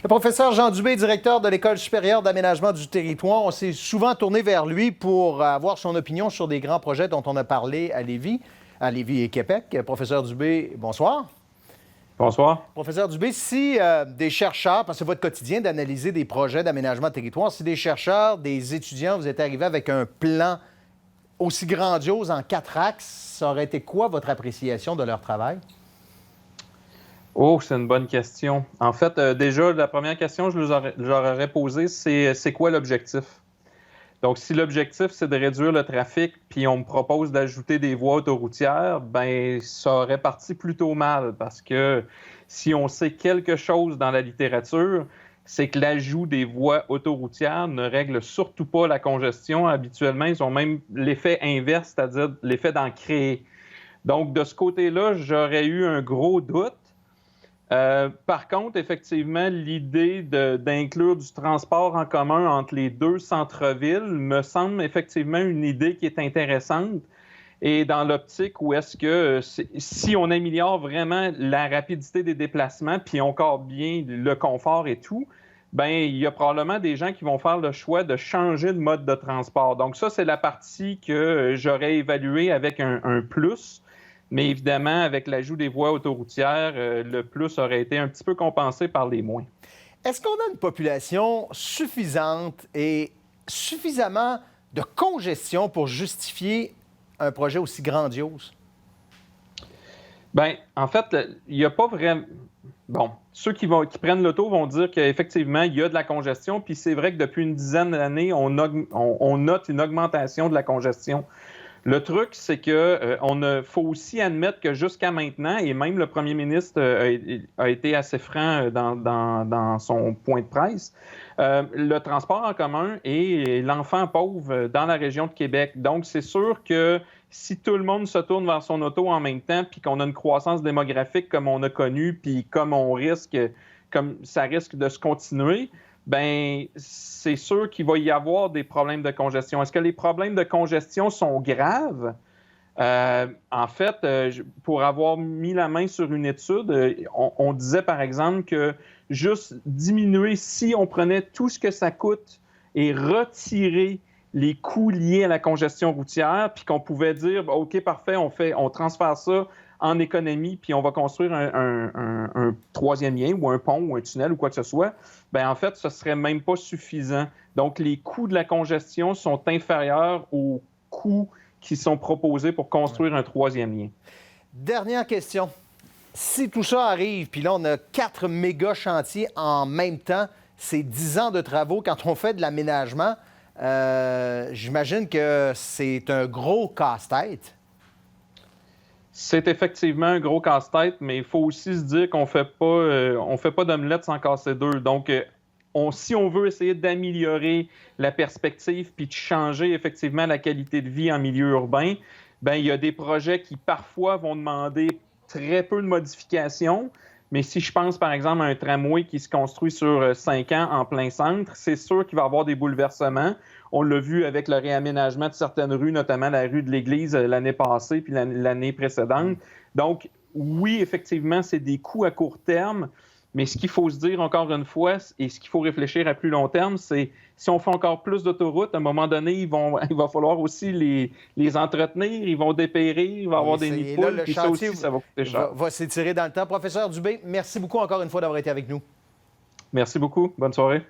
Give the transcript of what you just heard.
Le professeur Jean Dubé, directeur de l'École supérieure d'aménagement du territoire, on s'est souvent tourné vers lui pour avoir son opinion sur des grands projets dont on a parlé à Lévis et Québec. Professeur Dubé, bonsoir. Bonsoir. Professeur Dubé, si des chercheurs, parce que c'est votre quotidien d'analyser des projets d'aménagement de territoire, si des chercheurs, des étudiants, vous êtes arrivés avec un plan aussi grandiose en 4 axes, ça aurait été quoi votre appréciation de leur travail? Oh, c'est une bonne question. En fait, déjà, la première question que je leur aurais posée, c'est quoi l'objectif? Donc, si l'objectif, c'est de réduire le trafic, puis on me propose d'ajouter des voies autoroutières, ben ça aurait parti plutôt mal, parce que si on sait quelque chose dans la littérature, c'est que l'ajout des voies autoroutières ne règle surtout pas la congestion. Habituellement, ils ont même l'effet inverse, c'est-à-dire l'effet d'en créer. Donc, de ce côté-là, j'aurais eu un gros doute. Par contre, effectivement, l'idée d'inclure du transport en commun entre les deux centres-villes me semble effectivement une idée qui est intéressante. Et dans l'optique où est-ce que si on améliore vraiment la rapidité des déplacements, puis encore bien le confort et tout, ben il y a probablement des gens qui vont faire le choix de changer de mode de transport. Donc ça, c'est la partie que j'aurais évaluée avec un plus. Mais évidemment, avec l'ajout des voies autoroutières, le plus aurait été un petit peu compensé par les moins. Est-ce qu'on a une population suffisante et suffisamment de congestion pour justifier un projet aussi grandiose? Bien, en fait, il n'y a pas vraiment... Bon, ceux qui prennent l'auto vont dire qu'effectivement, il y a de la congestion, puis c'est vrai que depuis une dizaine d'années, on note une augmentation de la congestion. Le truc, c'est que faut aussi admettre que jusqu'à maintenant, et même le premier ministre a été assez franc dans son point de presse, le transport en commun est l'enfant pauvre dans la région de Québec. Donc, c'est sûr que si tout le monde se tourne vers son auto en même temps, puis qu'on a une croissance démographique comme on a connu, puis comme ça risque de se continuer, ben c'est sûr qu'il va y avoir des problèmes de congestion. Est-ce que les problèmes de congestion sont graves? En fait, pour avoir mis la main sur une étude, on disait par exemple que juste diminuer, si on prenait tout ce que ça coûte et retirer les coûts liés à la congestion routière, puis qu'on pouvait dire, OK, parfait, on transfère ça en économie, puis on va construire un troisième lien ou un pont ou un tunnel ou quoi que ce soit, bien, en fait, ce ne serait même pas suffisant. Donc, les coûts de la congestion sont inférieurs aux coûts qui sont proposés pour construire un troisième lien. Dernière question. Si tout ça arrive, puis là, on a 4 méga chantiers en même temps, c'est 10 ans de travaux. Quand on fait de l'aménagement, j'imagine que c'est un gros casse-tête. C'est effectivement un gros casse-tête, mais il faut aussi se dire qu'on fait pas d'omelette sans casser deux. Donc, si on veut essayer d'améliorer la perspective puis de changer effectivement la qualité de vie en milieu urbain, bien, il y a des projets qui parfois vont demander très peu de modifications. Mais si je pense, par exemple, à un tramway qui se construit sur 5 ans en plein centre, c'est sûr qu'il va y avoir des bouleversements. On l'a vu avec le réaménagement de certaines rues, notamment la rue de l'Église l'année passée puis l'année précédente. Donc, oui, effectivement, c'est des coûts à court terme. Mais ce qu'il faut se dire encore une fois, et ce qu'il faut réfléchir à plus long terme, c'est si on fait encore plus d'autoroutes, à un moment donné, il va falloir aussi les entretenir, ils vont dépérir, il va y avoir des nids de poules, puis ça aussi, ça va coûter cher. Va s'étirer dans le temps. Professeur Dubé, merci beaucoup encore une fois d'avoir été avec nous. Merci beaucoup. Bonne soirée.